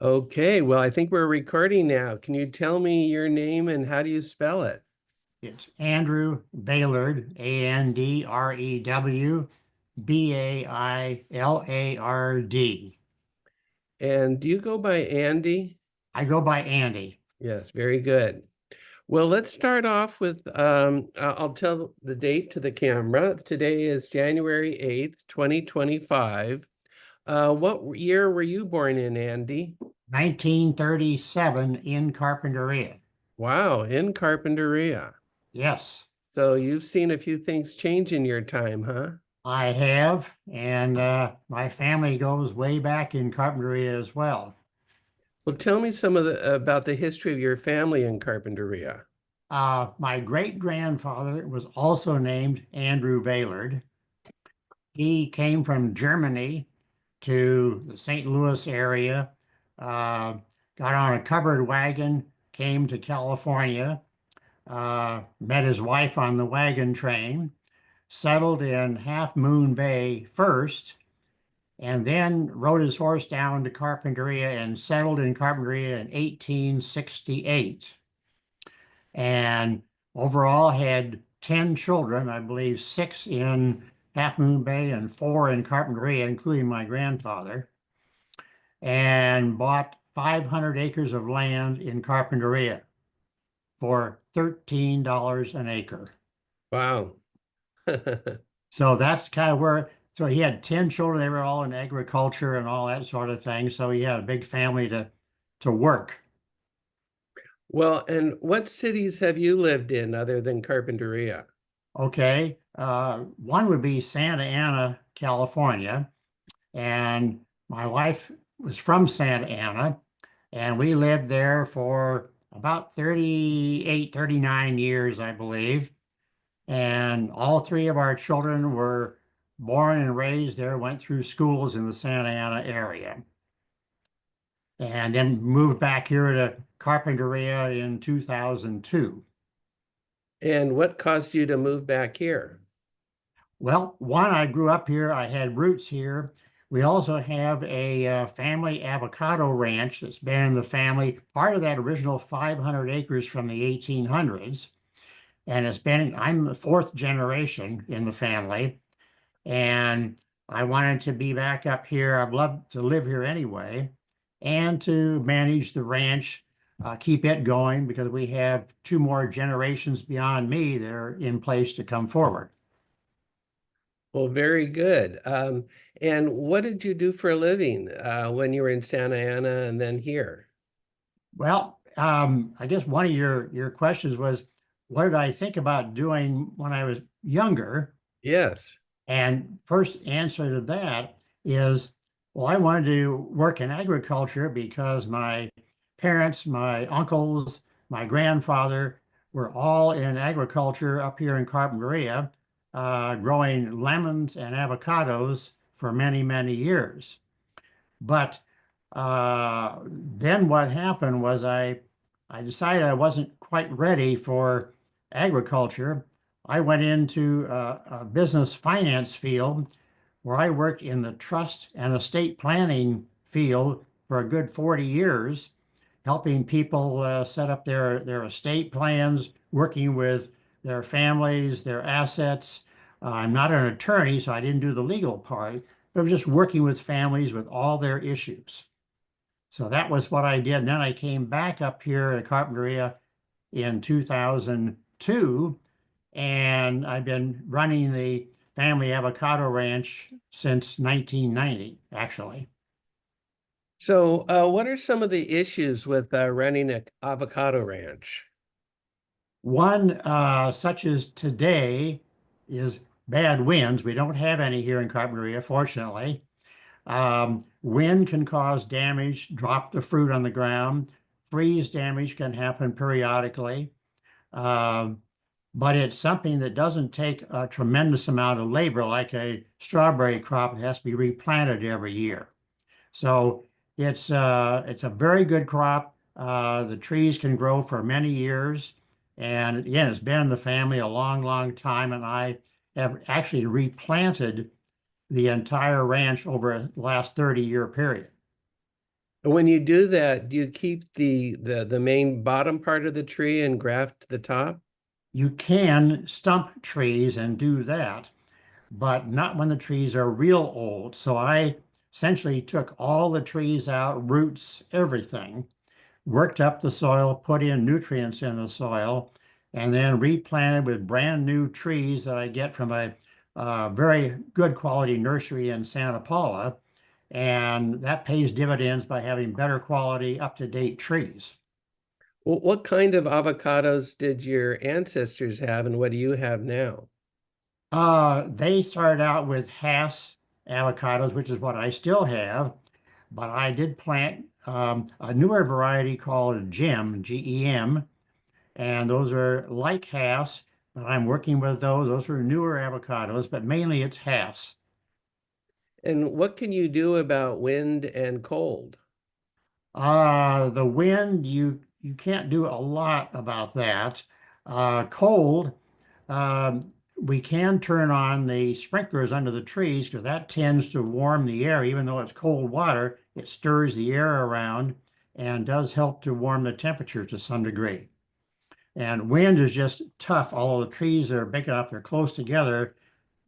Okay, well, I think we're recording now. Can you tell me your name and how do you spell it? It's Andrew Bailard, Andrew Bailard. And do you go by Andy? I go by Andy. Yes, very good. Well, let's start off with I'll tell the date to the camera. Today is January 8th, 2025. What year were you born in, Andy? 1937 in Carpinteria. Wow, in Carpinteria. Yes, So you've seen a few things change in your time, huh? I have, and my family goes way back in Carpinteria as well. Well, tell me some of the about the history of your family in Carpinteria. My great-grandfather was also named Andrew Bailard. He came from Germany to the St. Louis area, uh, got on a covered wagon, came to California, met his wife on the wagon train, settled in Half Moon Bay first, and then rode his horse down to Carpinteria and settled in Carpinteria in 1868. And overall had 10 children, I believe six in Half Moon Bay and four in Carpinteria, including my grandfather, and bought 500 acres of land in Carpinteria for $13 an acre. Wow. So that's kind of where, so he had 10 children. They were all in agriculture and all that sort of thing. So he had a big family to work. Well, and what cities have you lived in other than Carpinteria? Okay. One would be Santa Ana, California. And my wife was from Santa Ana. And we lived there for about 38, 39 years, I believe. And all three of our children were born and raised there, went through schools in the Santa Ana area, and then moved back here to Carpinteria in 2002. And what caused you to move back here? Well, one, I grew up here. I had roots here. We also have a family avocado ranch that's been in the family, part of that original 500 acres from the 1800s. And I'm the fourth generation in the family. And I wanted to be back up here. I'd love to live here anyway, and to manage the ranch, keep it going because we have two more generations beyond me that are in place to come forward. Well, very good. And what did you do for a living when you were in Santa Ana and then here? Well, I guess one of your questions was, what did I think about doing when I was younger? Yes. And first answer to that is, well, I wanted to work in agriculture because my parents, my uncles, my grandfather were all in agriculture up here in Carpinteria, growing lemons and avocados for many, many years. But then what happened was I decided I wasn't quite ready for agriculture. I went into a business finance field where I worked in the trust and estate planning field for a good 40 years, helping people set up their estate plans, working with their families, their assets. I'm not an attorney, so I didn't do the legal part, but just working with families with all their issues. So that was what I did. And then I came back up here at Carpinteria in 2002, and I've been running the family avocado ranch since 1990, actually. So, what are some of the issues with running an avocado ranch? One, such as today, is bad winds. We don't have any here in Carpinteria, fortunately. Wind can cause damage, drop the fruit on the ground. Freeze damage can happen periodically. Um, but it's something that doesn't take a tremendous amount of labor, like a strawberry crop. It has to be replanted every year. So it's a very good crop. The trees can grow for many years. And again, it's been in the family a long, long time. And I have actually replanted the entire ranch over a last 30-year period. And when you do that, do you keep the main bottom part of the tree and graft the top? You can stump trees and do that, but not when the trees are real old. So I essentially took all the trees out, roots, everything, worked up the soil, put in nutrients in the soil, and then replanted with brand new trees that I get from a very good quality nursery in Santa Paula. And that pays dividends by having better quality, up-to-date trees. What kind of avocados did your ancestors have, and what do you have now? They started out with Hass avocados, which is what I still have, but I did plant a newer variety called GEM, and those are like Hass, but I'm working with those. Those are newer avocados, but mainly it's Hass. And what can you do about wind and cold? The wind, you can't do a lot about that. Cold, um, we can turn on the sprinklers under the trees because that tends to warm the air. Even though it's cold water, it stirs the air around and does help to warm the temperature to some degree. And wind is just tough. Although the trees are big enough, they're close together,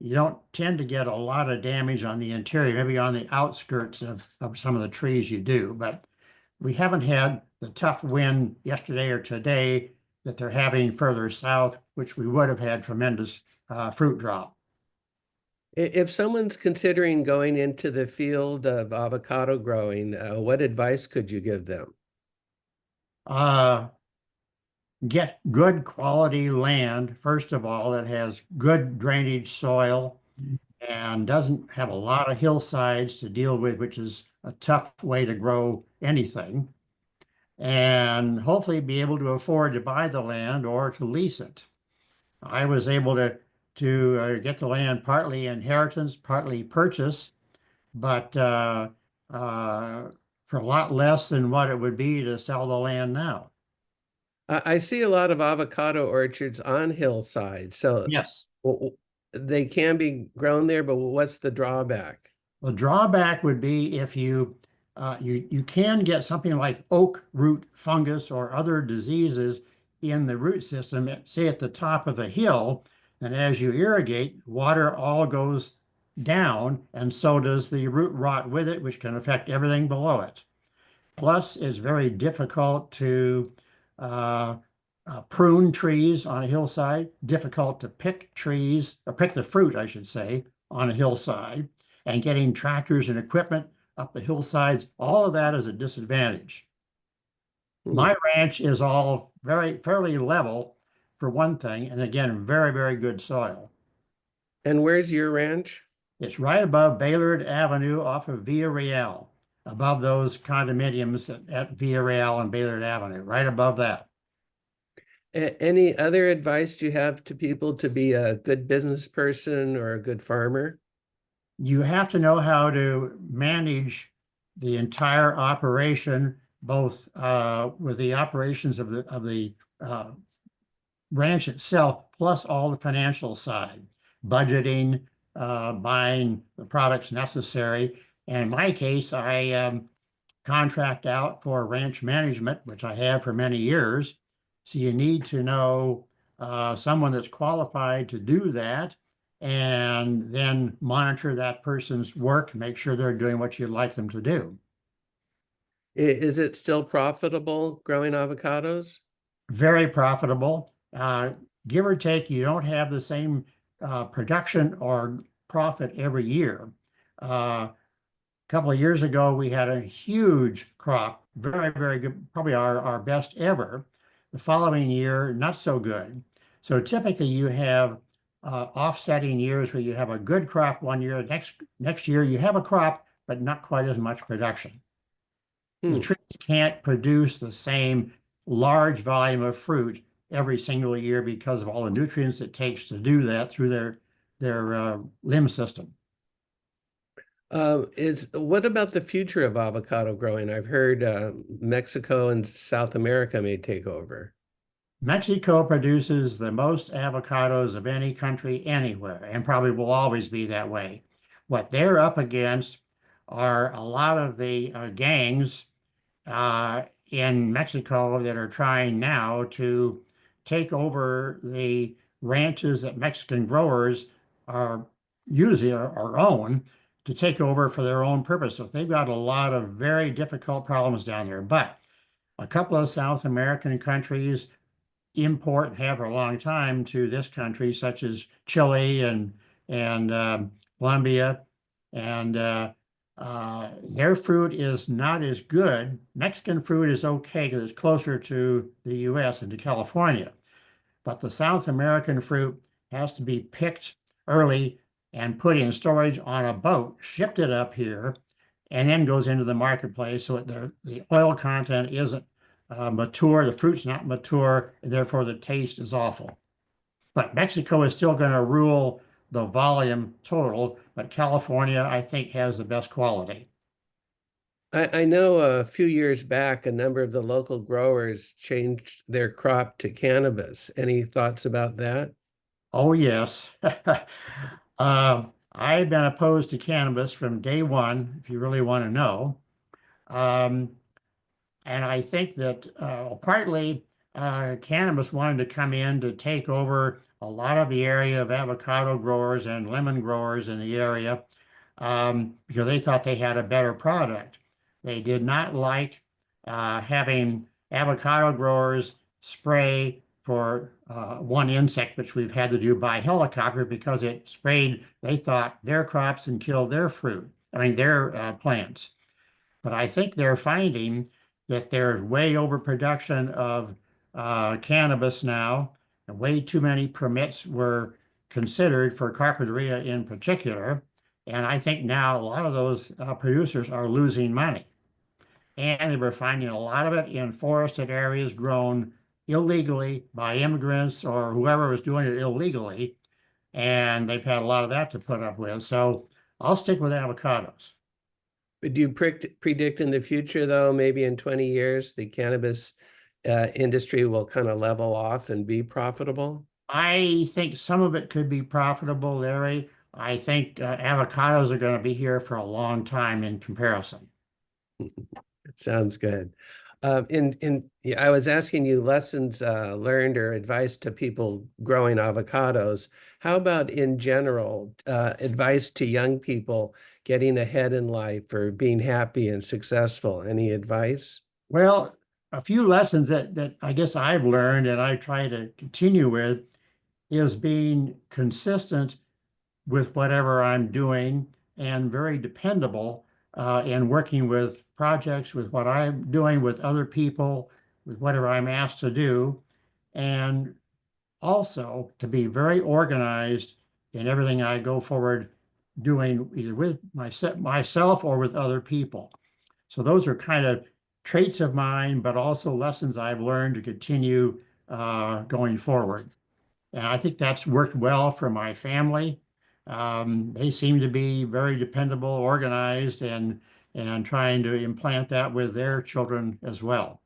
you don't tend to get a lot of damage on the interior. Maybe on the outskirts of some of the trees you do, but we haven't had the tough wind yesterday or today that they're having further south, which we would have had tremendous fruit drop. If someone's considering going into the field of avocado growing, what advice could you give them? Uh, get good quality land, first of all, that has good drainage soil and doesn't have a lot of hillsides to deal with, which is a tough way to grow anything. And hopefully be able to afford to buy the land or to lease it. I was able to get the land partly inheritance, partly purchase, but for a lot less than what it would be to sell the land now. I see a lot of avocado orchards on hillsides, so Yes. they can be grown there, but what's the drawback? The drawback would be if you can get something like oak root fungus or other diseases in the root system, say at the top of a hill, and as you irrigate, water all goes down, and so does the root rot with it, which can affect everything below it. Plus, it's very difficult to uh, prune trees on a hillside, difficult to pick trees, or pick the fruit, I should say, on a hillside, and getting tractors and equipment up the hillsides, all of that is a disadvantage. Hmm. My ranch is all very fairly level for one thing, and again, very, very good soil. And where's your ranch? It's right above Bailard Avenue off of Via Real, above those condominiums at Via Real and Bailard Avenue, right above that. Any other advice do you have to people to be a good business person or a good farmer? You have to know how to manage the entire operation, both with the operations of the ranch itself, plus all the financial side, budgeting, buying the products necessary. And in my case, I contract out for ranch management, which I have for many years. So you need to know someone that's qualified to do that and then monitor that person's work, make sure they're doing what you'd like them to do. Is it still profitable growing avocados? Very profitable. Give or take, you don't have the same production or profit every year. A couple of years ago, we had a huge crop, very, very good, probably our best ever. The following year, not so good. So typically you have offsetting years where you have a good crop one year, next year you have a crop, but not quite as much production. The Hmm. trees can't produce the same large volume of fruit every single year because of all the nutrients it takes to do that through their limb system. Is what about the future of avocado growing? I've heard Mexico and South America may take over. Mexico produces the most avocados of any country anywhere, and probably will always be that way. What they're up against are a lot of the gangs in Mexico that are trying now to take over the ranches that Mexican growers are using or own to take over for their own purpose. So they've got a lot of very difficult problems down there. But a couple of South American countries import have for a long time to this country, such as Chile and Colombia, and their fruit is not as good. Mexican fruit is okay because it's closer to the U.S. and to California, but the South American fruit has to be picked early and put in storage on a boat, shipped it up here, and then goes into the marketplace. So the oil content isn't mature, the fruit's not mature, and therefore the taste is awful. But Mexico is still going to rule the volume total, but California, I think, has the best quality. I know a few years back, a number of the local growers changed their crop to cannabis. Any thoughts about that? Oh, yes. I've been opposed to cannabis from day one, if you really want to know. Um, And I think that partly cannabis wanted to come in to take over a lot of the area of avocado growers and lemon growers in the area because they thought they had a better product. They did not like having avocado growers spray for one insect, which we've had to do by helicopter because it sprayed, they thought, their crops and killed their fruit, I mean, their plants. But I think they're finding that there's way overproduction of cannabis now, and way too many permits were considered for carpinteria in particular. And I think now a lot of those producers are losing money. And they were finding a lot of it in forested areas grown illegally by immigrants or whoever was doing it illegally. And they've had a lot of that to put up with. So I'll stick with avocados. But do you predict in the future, though, maybe in 20 years, the cannabis industry will kind of level off and be profitable? I think some of it could be profitable, Larry. I think avocados are going to be here for a long time in comparison. Sounds good. Yeah, I was asking you lessons learned or advice to people growing avocados. How about in general, advice to young people getting ahead in life or being happy and successful? Any advice? Well, a few lessons that I guess I've learned and I try to continue with is being consistent with whatever I'm doing and very dependable in working with projects, with what I'm doing with other people, with whatever I'm asked to do, and also to be very organized in everything I go forward doing, either with myself or with other people. So those are kind of traits of mine, but also lessons I've learned to continue going forward. And I think that's worked well for my family. They seem to be very dependable, organized, and trying to implant that with their children as well.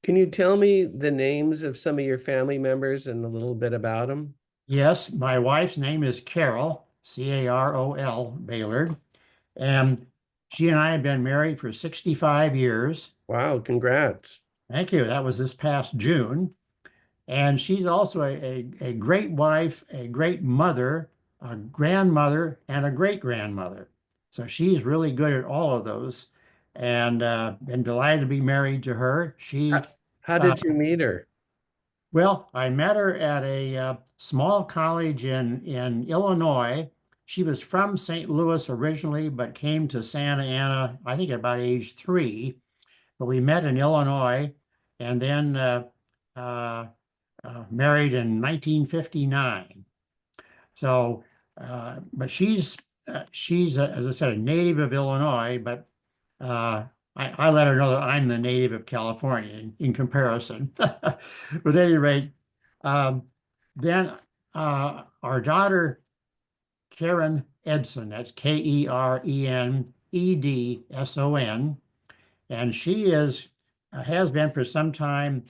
Can you tell me the names of some of your family members and a little bit about them? Yes, my wife's name is Carol, Carol Bailard, and she and I have been married for 65 years. Wow, congrats. Thank you. That was this past June. And she's also a great wife, a great mother, a grandmother, and a great grandmother. So she's really good at all of those. And been delighted to be married to her. How, how Uh, did you meet her? well, I met her at a small college in Illinois. She was from St. Louis originally, but came to Santa Ana, I think, about age 3. But we met in Illinois and then uh, married in 1959. So, but she's as I said, a native of Illinois, but I let her know that I'm the native of California in comparison. But at any rate, um, then our daughter Karen Edson, that's Kerenedson, and she has been for some time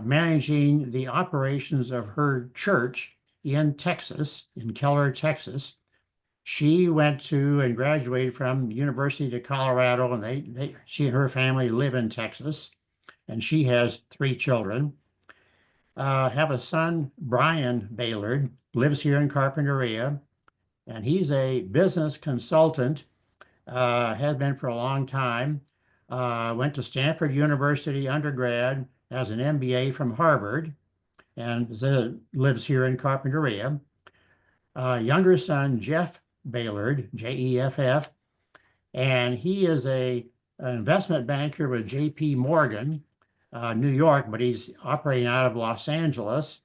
managing the operations of her church in Texas, in Keller, Texas. She went to and graduated from University of Colorado, and she and her family live in Texas, and she has three children. Have a son, Brian Bailard, lives here in Carpinteria, and he's a business consultant, has been for a long time. Went to Stanford University undergrad, has an MBA from Harvard, and lives here in Carpinteria. Younger son, Jeff Bailard, Jeff, and he is an investment banker with JP Morgan, New York, but he's operating out of Los Angeles.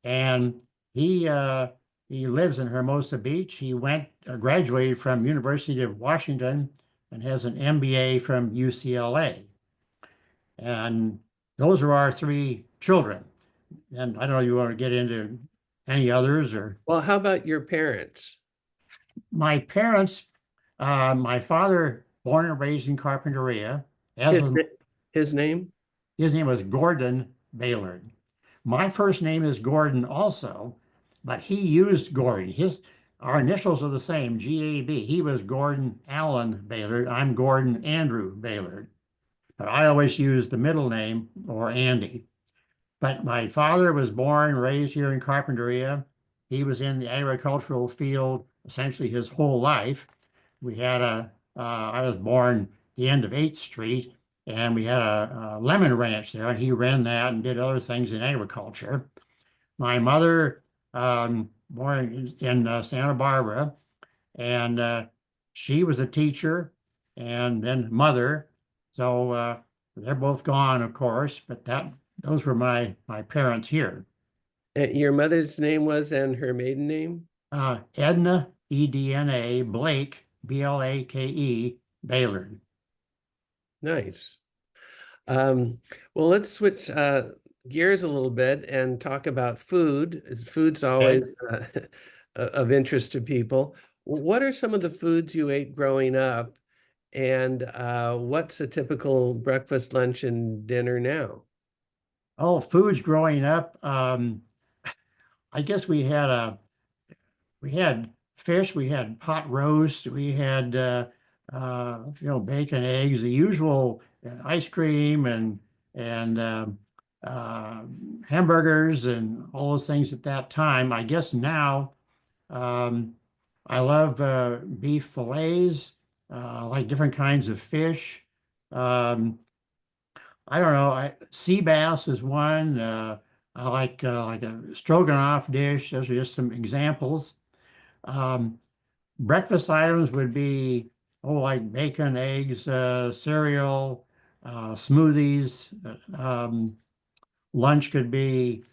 And he uh, he lives in Hermosa Beach. He graduated from University of Washington and has an MBA from UCLA. And those are our three children. And I don't know, you want to get into any others or Well, how about your parents? my parents, my father, born and raised in Carpinteria, as His was na- his name? his name was Gordon Bailard. My first name is Gordon also, but he used Gordon. Our initials are the same, GAB. He was Gordon Allen Bailard. I'm Gordon Andrew Bailard. But I always use the middle name or Andy. But my father was born, raised here in Carpinteria. He was in the agricultural field essentially his whole life. I was born the end of 8th Street, and we had a lemon ranch there, and he ran that and did other things in agriculture. My mother, born in Santa Barbara, and she was a teacher and then mother. So they're both gone, of course, but those were my parents here. Your mother's name was and her maiden name? Edna, Edna, Blake, Blake, Bailard. Nice. Um, well, let's switch gears a little bit and talk about food. Food's Okay. always of interest to people. What are some of the foods you ate growing up, and what's a typical breakfast, lunch, and dinner now? Oh, foods growing up. I guess we had fish, we had pot roast, we had bacon, eggs, the usual ice cream and uh, hamburgers and all those things at that time. I guess now um, I love beef fillets, like different kinds of fish. Um, I don't know. Sea bass is one. I like a stroganoff dish. Those are just some examples. Um, Breakfast items would be, like bacon, eggs, cereal, smoothies. Lunch could be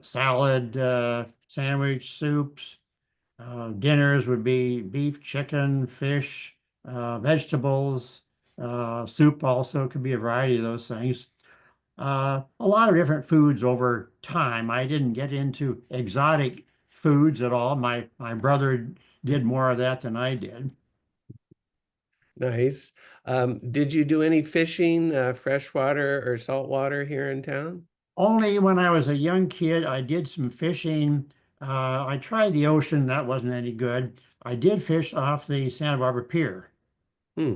salad, sandwich, soups. Dinners would be beef, chicken, fish, vegetables. Soup also could be a variety of those things. A lot of different foods over time. I didn't get into exotic foods at all. My brother did more of that than I did. Nice. Did you do any fishing, freshwater or saltwater here in town? Only when I was a young kid, I did some fishing. I tried the ocean, that wasn't any good. I did fish off the Santa Barbara Pier. Hmm.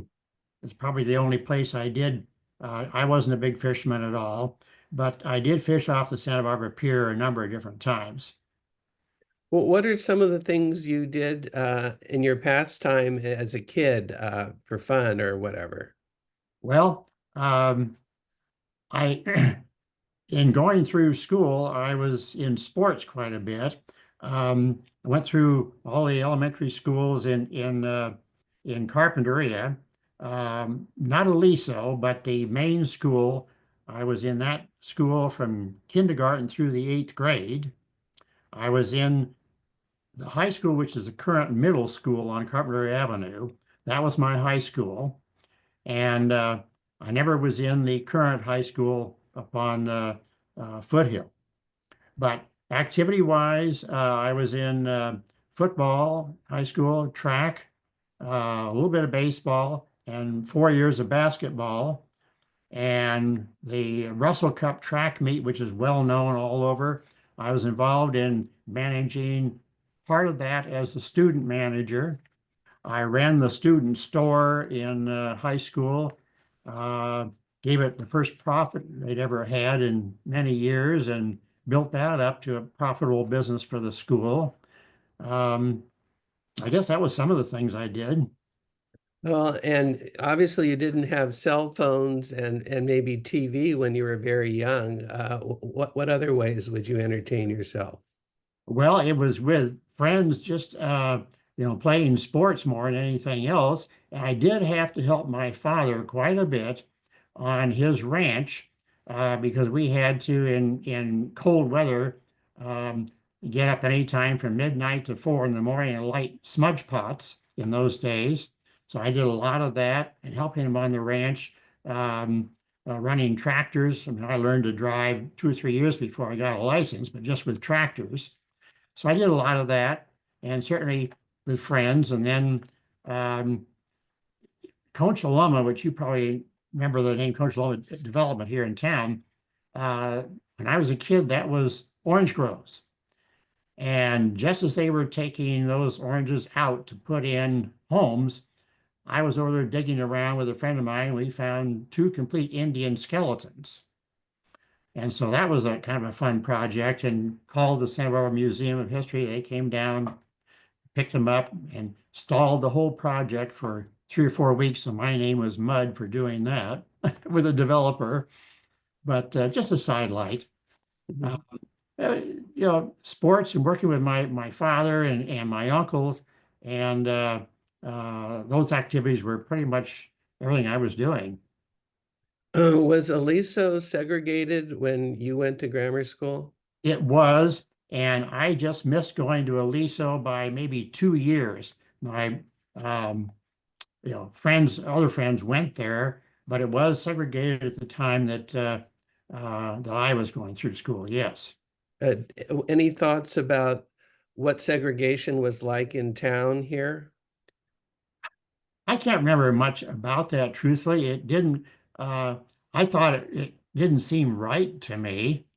It's probably the only place I did. I wasn't a big fisherman at all, but I did fish off the Santa Barbara Pier a number of different times. Well, what are some of the things you did in your pastime as a kid for fun or whatever? Well, I in going through school, I was in sports quite a bit. I went through all the elementary schools in Carpinteria. Not Aliso, but the main school. I was in that school from kindergarten through the 8th grade. I was in the high school, which is the current middle school on Carpinteria Avenue. That was my high school. And I never was in the current high school up on Foothill. But activity-wise, I was in football, high school, track, a little bit of baseball, and 4 years of basketball. And the Russell Cup track meet, which is well known all over, I was involved in managing part of that as a student manager. I ran the student store in high school, uh, gave it the first profit they'd ever had in many years, and built that up to a profitable business for the school. Um, I guess that was some of the things I did. Well, and obviously you didn't have cell phones and maybe TV when you were very young. What other ways would you entertain yourself? Well, it was with friends, just playing sports more than anything else. And I did have to help my father quite a bit on his ranch because we had to, in cold weather, um, get up any time from midnight to 4 in the morning and light smudge pots in those days. So I did a lot of that and helping him on the ranch, um, running tractors. I mean, I learned to drive 2 or 3 years before I got a license, but just with tractors. So I did a lot of that, and certainly with friends. And then um, Coach Aluma, which you probably remember the name Coach Aluma Development here in town. Uh, when I was a kid, that was orange groves. And just as they were taking those oranges out to put in homes, I was over there digging around with a friend of mine. We found two complete Indian skeletons. And so that was a kind of a fun project and called the Santa Barbara Museum of History. They came down, picked them up, and stalled the whole project for 3 or 4 weeks. So my name was Mud for doing that with a developer. But just a sidelight. Uh, Mhm. Sports and working with my father and my uncles, and those activities were pretty much everything I was doing. Was Aliso segregated when you went to grammar school? It was, and I just missed going to Aliso by maybe 2 years. My friends, other friends went there, but it was segregated at the time that I was going through school. Yes. Uh, any thoughts about what segregation was like in town here? I can't remember much about that, truthfully. It didn't, uh, I thought it didn't seem right to me.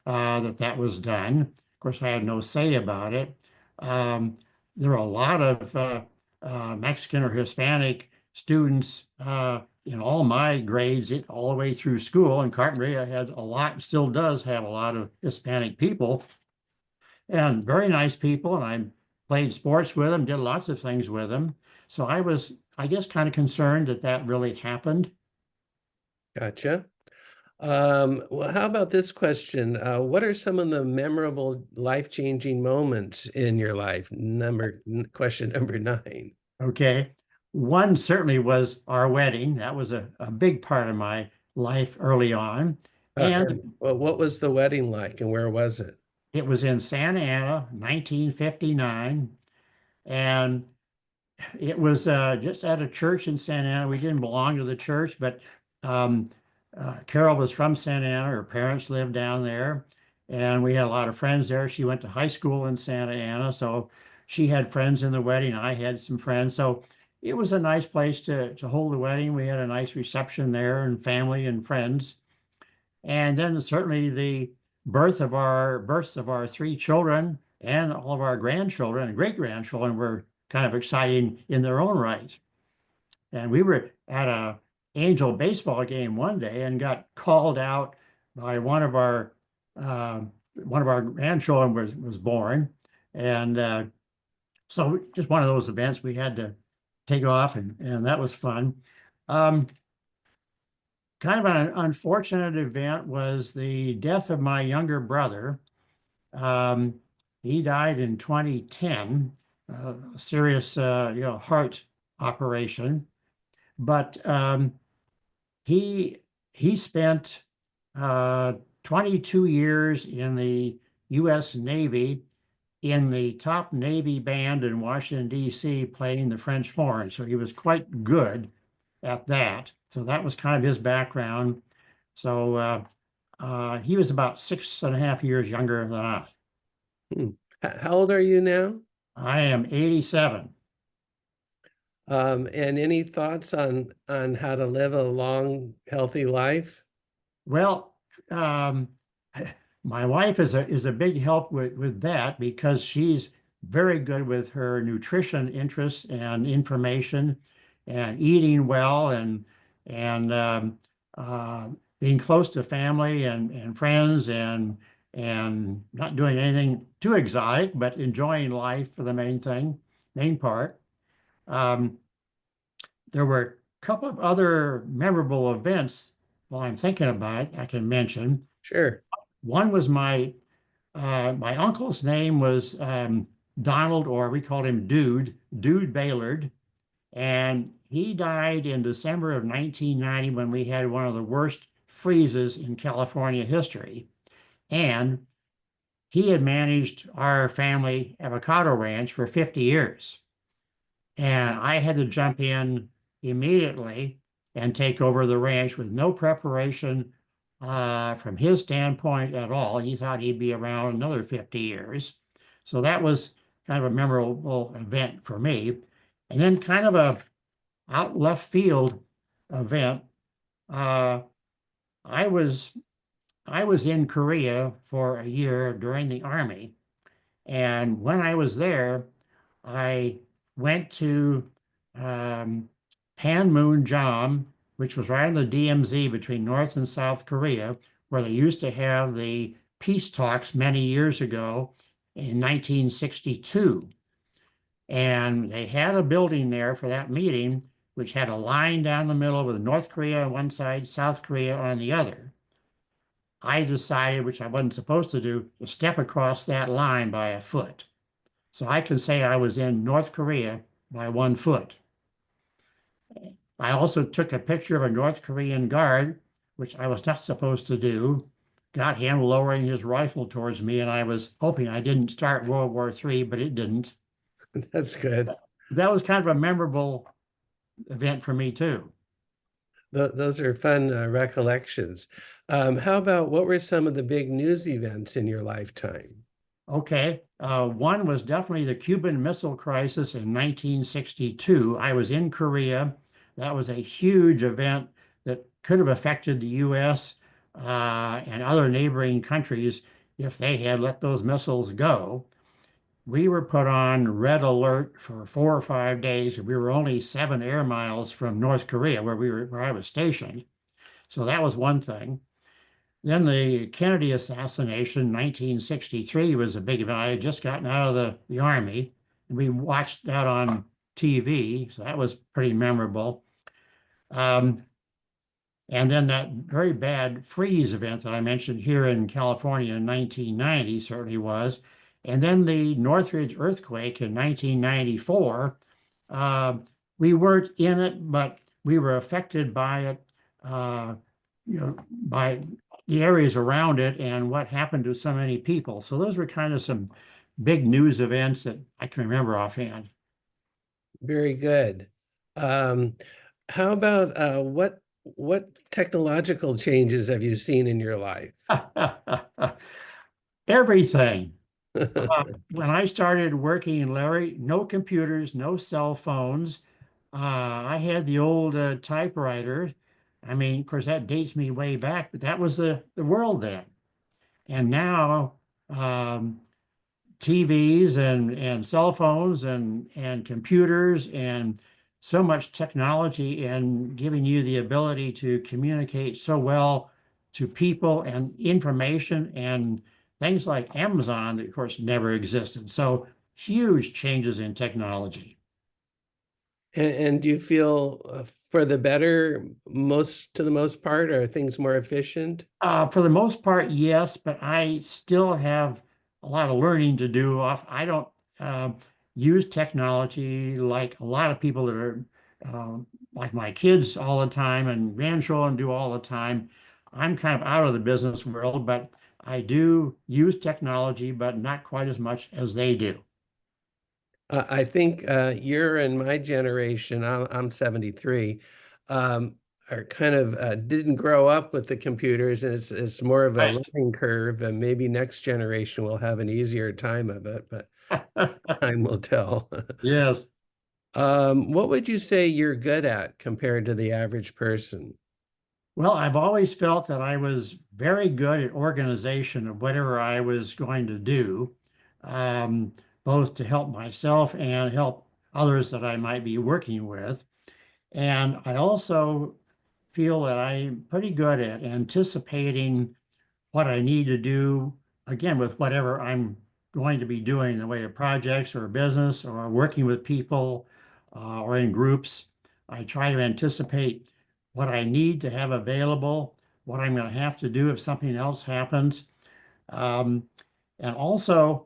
That was done. Of course, I had no say about it. Um, there were a lot of Mexican or Hispanic students in all my grades, all the way through school. And Carpinteria had a lot, still does have a lot of Hispanic people, and very nice people. And I played sports with them, did lots of things with them. So I was, I guess, kind of concerned that that really happened. Gotcha. Well, how about this question? What are some of the memorable life-changing moments in your life? Question number 9. Okay. One certainly was our wedding. That was a big part of my life early on. And And well, what was the wedding like and where was it? it was in Santa Ana, 1959. And it was just at a church in Santa Ana. We didn't belong to the church, but um, Carol was from Santa Ana. Her parents lived down there, and we had a lot of friends there. She went to high school in Santa Ana, so she had friends in the wedding. I had some friends, so it was a nice place to hold the wedding. We had a nice reception there, and family and friends. And then certainly the births of our three children and all of our grandchildren and great grandchildren were kind of exciting in their own right. And we were at a Angel baseball game one day and got called out by uh, one of our grandchildren was born, and so just one of those events we had to take off, and that was fun. Um, Kind of an unfortunate event was the death of my younger brother. Um, he died in 2010, a serious, heart operation. But he he spent uh, 22 years in the U.S. Navy in the top Navy band in Washington, D.C., playing the French horn. So he was quite good at that. So that was kind of his background. So he was about 6.5 years younger than I. Hmm. How old are you now? I am 87. And any thoughts on how to live a long, healthy life? Well, um, my wife is a big help with that because she's very good with her nutrition interests and information and eating well and uh, being close to family and friends and not doing anything too exotic, but enjoying life for the main part. Um, there were a couple of other memorable events while I'm thinking about it, I can mention. Sure. One was my uncle's name was Donald, or we called him Dude Bailard, and he died in December of 1990 when we had one of the worst freezes in California history. And he had managed our family avocado ranch for 50 years. And I had to jump in immediately and take over the ranch with no preparation from his standpoint at all. He thought he'd be around another 50 years. So that was kind of a memorable event for me. And then kind of a out left field event. Uh, I was I was in Korea for a year during the Army, and when I was there, I went to um, Panmunjom, which was right in the DMZ between North and South Korea, where they used to have the peace talks many years ago in 1962. And they had a building there for that meeting, which had a line down the middle with North Korea on one side, South Korea on the other. I decided, which I wasn't supposed to do, to step across that line by a foot. So I can say I was in North Korea by 1 foot. I also took a picture of a North Korean guard, which I was not supposed to do, got him lowering his rifle towards me, and I was hoping I didn't start World War III, but it didn't. That's good. That was kind of a memorable event for me too. Those are fun recollections. How about what were some of the big news events in your lifetime? Okay. One was definitely the Cuban Missile Crisis in 1962. I was in Korea. That was a huge event that could have affected the U.S. And other neighboring countries if they had let those missiles go. We were put on red alert for 4 or 5 days. We were only 7 air miles from North Korea, where I was stationed. So that was one thing. Then the Kennedy assassination, 1963, was a big event. I had just gotten out of the Army, and we watched that on TV, so that was pretty memorable. Um, and then that very bad freeze event that I mentioned here in California in 1990 certainly was. And then the Northridge earthquake in 1994. Uh, we weren't in it, but we were affected by it, uh, by the areas around it and what happened to so many people. So those were kind of some big news events that I can remember offhand. Very good. Um, how about what technological changes have you seen in your life? Everything. When I started working, Larry, no computers, no cell phones. I had the old typewriter. I mean, of course, that dates me way back, but that was the world then. And now, TVs and cell phones and computers and so much technology and giving you the ability to communicate so well to people and information and things like Amazon that of course never existed. So huge changes in technology. And do you feel for the better most to the most part? Are things more efficient? For the most part, yes, but I still have a lot of learning to do. I don't uh, use technology like a lot of people that are uh, like my kids all the time and grandchildren do all the time. I'm kind of out of the business world, but I do use technology, but not quite as much as they do. I think you're in my generation, I'm 73, um, are kind of didn't grow up with the computers, and it's more of a Right. learning curve, and maybe next generation will have an easier time of it, but time will tell. Yes. What would you say you're good at compared to the average person? Well, I've always felt that I was very good at organization of whatever I was going to do. Um, both to help myself and help others that I might be working with. And I also feel that I'm pretty good at anticipating what I need to do, again, with whatever I'm going to be doing in the way of projects or business or working with people or in groups. I try to anticipate what I need to have available, what I'm going to have to do if something else happens. Um, and also,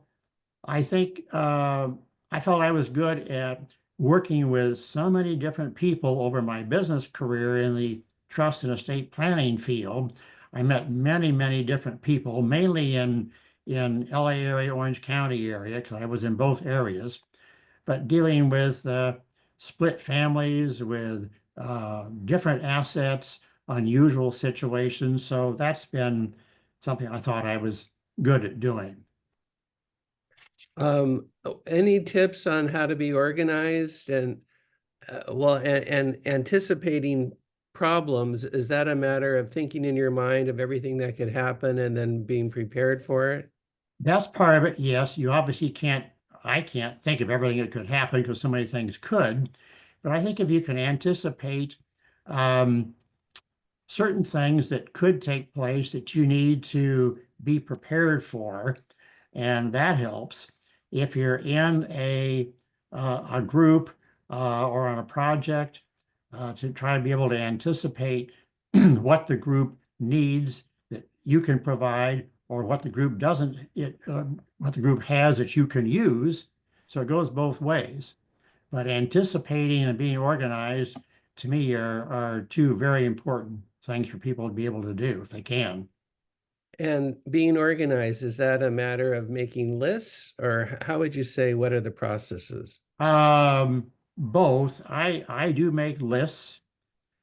I think I felt I was good at working with so many different people over my business career in the trust and estate planning field. I met many, many different people, mainly in LA area, Orange County area, because I was in both areas, but dealing with split families, with different assets, unusual situations. So that's been something I thought I was good at doing. Any tips on how to be organized and well, and anticipating problems? Is that a matter of thinking in your mind of everything that could happen and then being prepared for it? That's part of it. Yes, you obviously can't, I can't think of everything that could happen because so many things could. But I think if you can anticipate um, certain things that could take place that you need to be prepared for, and that helps. If you're in a group or on a project, to try to be able to anticipate what the group needs that you can provide, or what the group doesn't, what the group has that you can use. So it goes both ways. But anticipating and being organized to me are two very important things for people to be able to do if they can. And being organized, is that a matter of making lists, or how would you say, what are the processes? Both. I do make lists.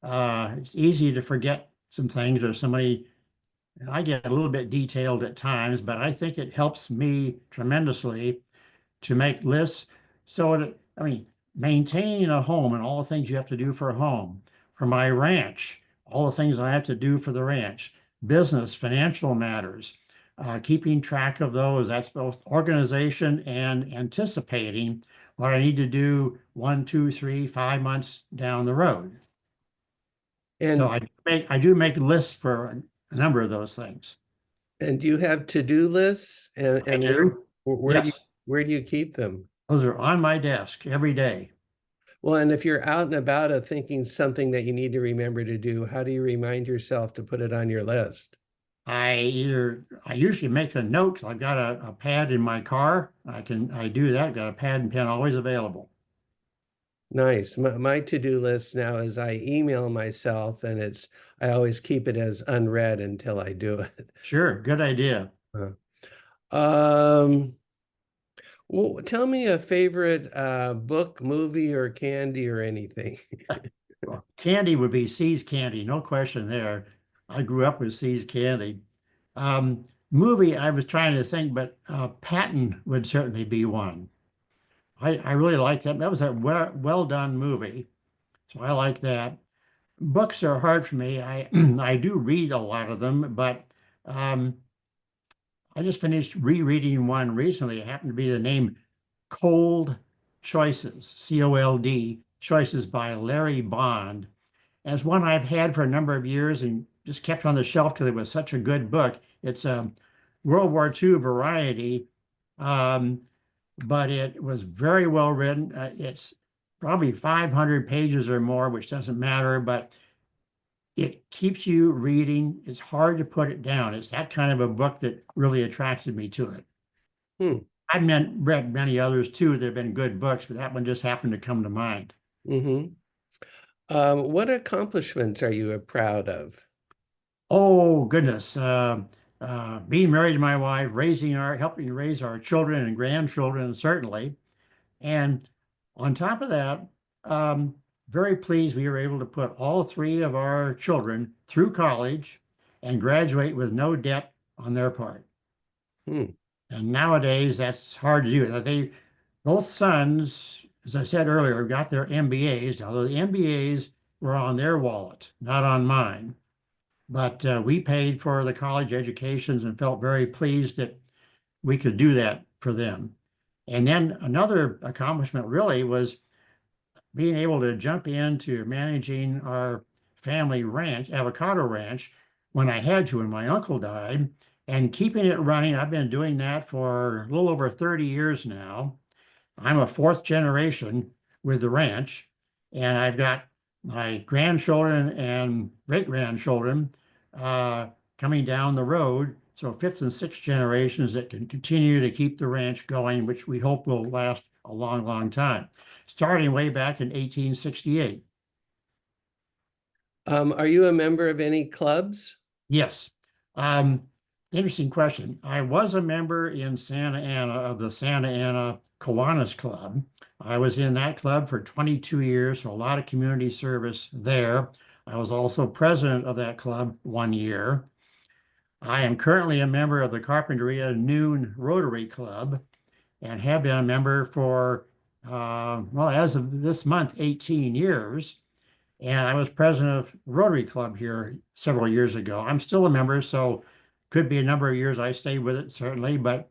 It's easy to forget some things or somebody, and I get a little bit detailed at times, but I think it helps me tremendously to make lists. So, I mean, maintaining a home and all the things you have to do for a home, for my ranch, all the things I have to do for the ranch, business, financial matters, keeping track of those. That's both organization and anticipating what I need to do 1, 2, 3, 5 months down the road. So And I do make lists for a number of those things. do you have to-do lists, I and do. where do you Yes, where do you keep them? those are on my desk every day. Well, and if you're out and about of thinking something that you need to remember to do, how do you remind yourself to put it on your list? I usually make a note. I've got a pad in my car. I do that. Got a pad and pen always available. Nice. My to-do list now is I email myself, and I always keep it as unread until I do it. Sure, good idea. Um, well, tell me a favorite book, movie, or candy or anything. Well, candy would be See's candy, no question there. I grew up with See's candy. Movie, I was trying to think, but Patton would certainly be one. I really like that. That was a well done movie, so I like that. Books are hard for me. I I do read a lot of them, but um, I just finished rereading one recently. It happened to be the name Cold Choices, COLD, Choices by Larry Bond. And it's one I've had for a number of years and just kept on the shelf because it was such a good book. It's a World War II variety, um, but it was very well written. It's probably 500 pages or more, which doesn't matter, but it keeps you reading. It's hard to put it down. It's that kind of a book that really attracted me to it. Hmm. Read many others too that have been good books, but that one just happened to come to mind. Hmm. What accomplishments are you proud of? Oh goodness, being married to my wife, helping raise our children and grandchildren, certainly. And on top of that, um, very pleased we were able to put all three of our children through college and graduate with no debt on their part. Hmm. And nowadays, that's hard to do. Both sons, as I said earlier, got their MBAs, although the MBAs were on their wallet, not on mine. But we paid for the college educations and felt very pleased that we could do that for them. And then another accomplishment really was being able to jump into managing our family ranch, avocado ranch, when I had to, when my uncle died, and keeping it running. I've been doing that for a little over 30 years now. I'm a fourth generation with the ranch, and I've got my grandchildren and great grandchildren uh, coming down the road. So fifth and sixth generations that can continue to keep the ranch going, which we hope will last a long, long time, starting way back in 1868. Are you a member of any clubs? Yes. Um, Interesting question. I was a member in Santa Ana of the Santa Ana Kiwanis Club. I was in that club for 22 years, so a lot of community service there. I was also president of that club 1 year. I am currently a member of the Carpinteria Noon Rotary Club and have been a member for, well, as of this month, 18 years. And I was president of Rotary Club here several years ago. I'm still a member, so could be a number of years I stayed with it, certainly, but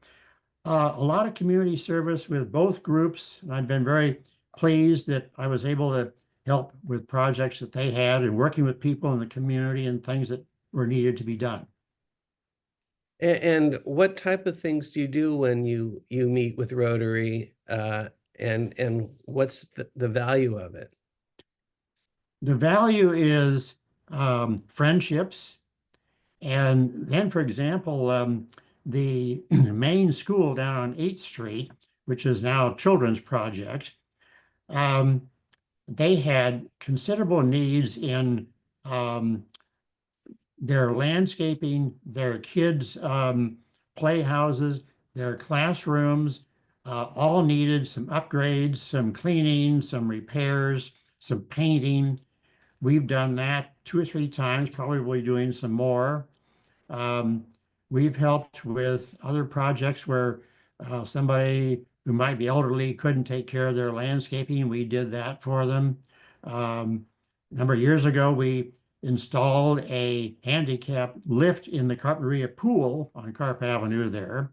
a lot of community service with both groups. And I've been very pleased that I was able to help with projects that they had and working with people in the community and things that were needed to be done. And what type of things do you do when you meet with Rotary, and what's the value of it? The value is friendships. And then, for example, the main school down on 8th Street, which is now a children's project, um, they had considerable needs in um, their landscaping, their kids' playhouses, their classrooms, all needed some upgrades, some cleaning, some repairs, some painting. We've done that 2 or 3 times, probably doing some more. Um, we've helped with other projects where somebody who might be elderly couldn't take care of their landscaping. We did that for them. A number of years ago, we installed a handicap lift in the Carpinteria pool on Carp Avenue there.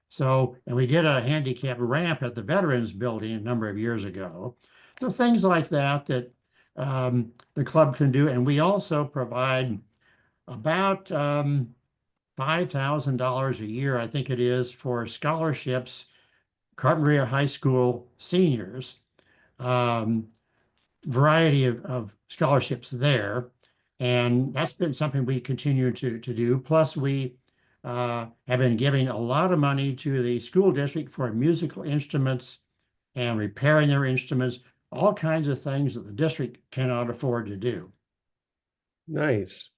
So, and we did a handicap ramp at the Veterans Building a number of years ago. So things like that that the club can do. And we also provide about $5,000 a year, I think it is, for scholarships, Carpinteria High School seniors, um, variety of scholarships there. And that's been something we continue to do. Plus, we have been giving a lot of money to the school district for musical instruments and repairing their instruments, all kinds of things that the district cannot afford to do. Nice.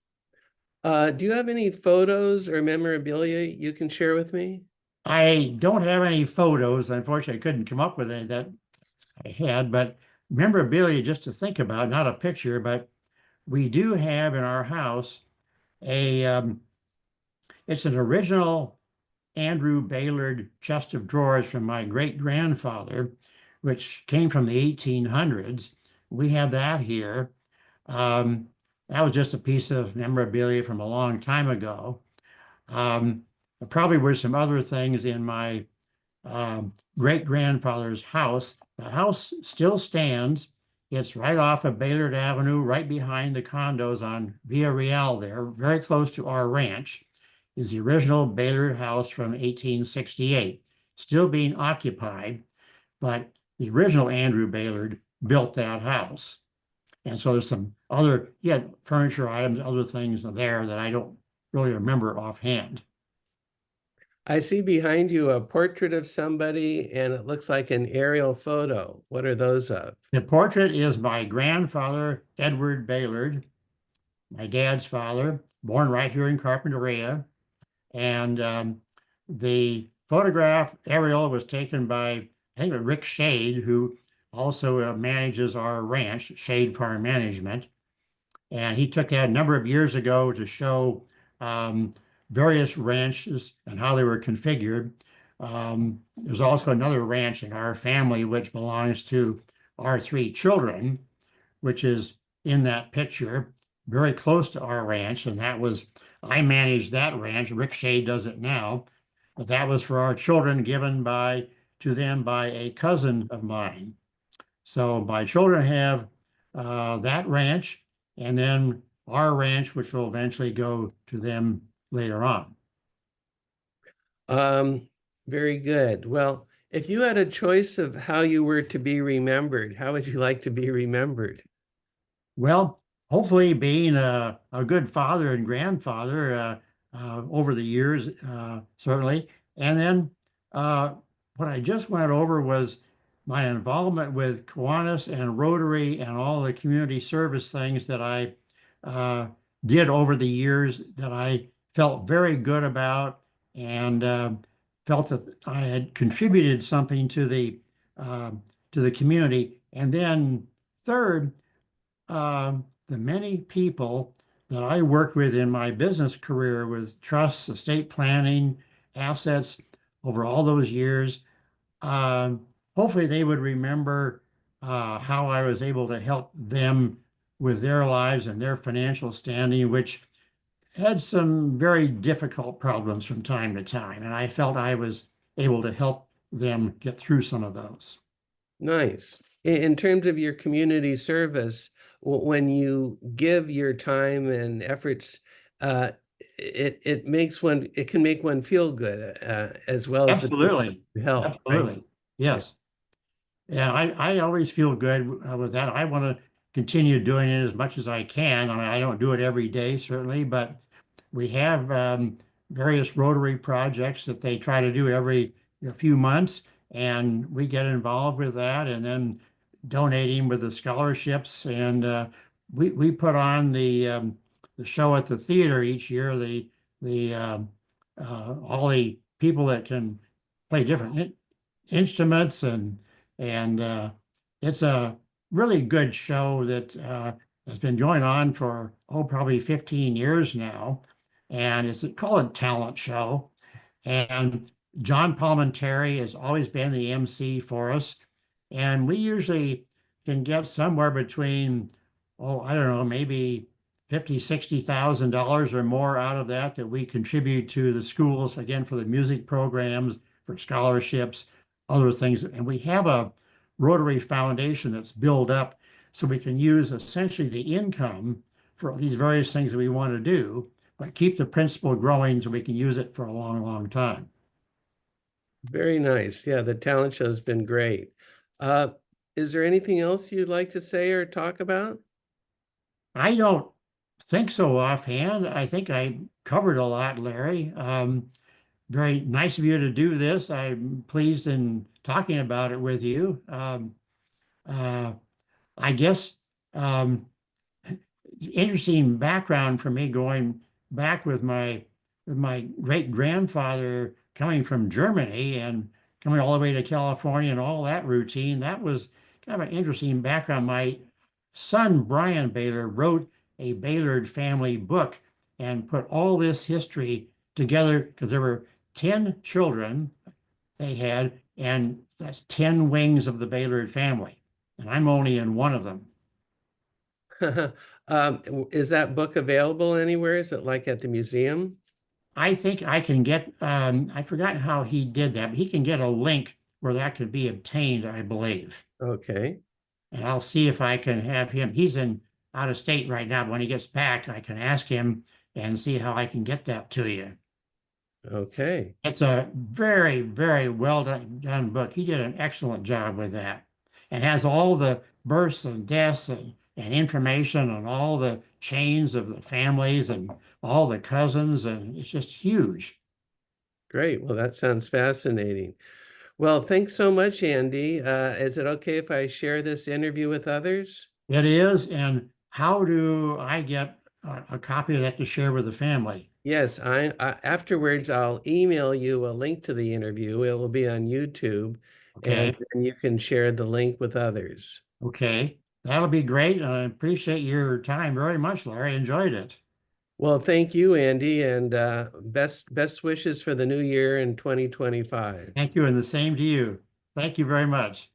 Do you have any photos or memorabilia you can share with me? I don't have any photos. Unfortunately, I couldn't come up with any that I had, but memorabilia just to think about, not a picture, but we do have in our house a, it's an original Andrew Bailard chest of drawers from my great grandfather, which came from the 1800s. We have that here. Um, that was just a piece of memorabilia from a long time ago. Um, there probably were some other things in my great grandfather's house. The house still stands. It's right off of Bailard Avenue, right behind the condos on Via Real there, very close to our ranch, is the original Bailard house from 1868, still being occupied, but the original Andrew Bailard built that house. And so there's some other, he had furniture items, other things there that I don't really remember offhand. I see behind you a portrait of somebody and it looks like an aerial photo. What are those of? The portrait is my grandfather, Edward Bailard, my dad's father, born right here in Carpinteria. And the photograph aerial was taken by, I think, Rick Shade, who also manages our ranch, Shade Farm Management. And he took that a number of years ago to show various ranches and how they were configured. There's also another ranch in our family which belongs to our 3 children, which is in that picture, very close to our ranch. And that was, I managed that ranch. Rick Shea does it now. But that was for our children given by to them by a cousin of mine. So my children have that ranch, and then our ranch, which will eventually go to them later on. Um, Very good. Well, if you had a choice of how you were to be remembered, how would you like to be remembered? Well, hopefully being a good father and grandfather over the years, certainly. And then uh, what I just went over was my involvement with Kiwanis and Rotary and all the community service things that I uh, did over the years that I felt very good about and felt that I had contributed something uh, to the community. And then third, the many people that I worked with in my business career with trusts, estate planning, assets over all those years, um, hopefully they would remember how I was able to help them with their lives and their financial standing, which had some very difficult problems from time to time. And I felt I was able to help them get through some of those. Nice. In terms of your community service, when you give your time and efforts, it makes one, it can make one feel good, as well as the people Absolutely. who help, right? Absolutely. Yeah. Yes. Yeah, I always feel good with that. I want to continue doing it as much as I can. I mean, I don't do it every day, certainly, but we have various Rotary projects that they try to do every few months, and we get involved with that, and then donating with the scholarships. And we put on the show at the theater each year. The all the people that can play different instruments and it's a really good show that has been going on for probably 15 years now, and it's called a talent show. And John Palmentary has always been the MC for us, and we usually can get somewhere between I don't know, maybe 50, $60,000 or more out of that we contribute to the schools again for the music programs, for scholarships, other things. And we have a Rotary Foundation that's built up so we can use essentially the income for these various things that we want to do, but keep the principal growing so we can use it for a long, long time. Very nice. Yeah, the talent show's been great. Uh, is there anything else you'd like to say or talk about? I don't think so offhand. I think I covered a lot, Larry. Very nice of you to do this. I'm pleased in talking about it with you. Uh, I guess um, interesting background for me going back with my great grandfather coming from Germany and coming all the way to California and all that routine. That was kind of an interesting background. My son Brian Bailard wrote a Bailard family book and put all this history together because there were 10 children they had, and that's 10 wings of the Bailard family. And I'm only in one of them. Is that book available anywhere? Is it like at the museum? I think I can get, I forgot how he did that, but he can get a link where that could be obtained, I believe. Okay. And I'll see if I can have him. He's in out of state right now, but when he gets back, I can ask him and see how I can get that to you. Okay. It's a very, very well done book. He did an excellent job with that and has all the births and deaths and information on all the chains of the families and all the cousins. And it's just huge. Great. Well, that sounds fascinating. Well, thanks so much, Andy. Is it okay if I share this interview with others? It is. And how do I get a copy of that to share with the family? Yes, I afterwards I'll email you a link to the interview. It will be on YouTube, and Okay. then you can share the link with others. Okay. That'll be great. I appreciate your time very much, Larry. Enjoyed it. Well, thank you, Andy, and best wishes for the new year in 2025. Thank you, and the same to you. Thank you very much.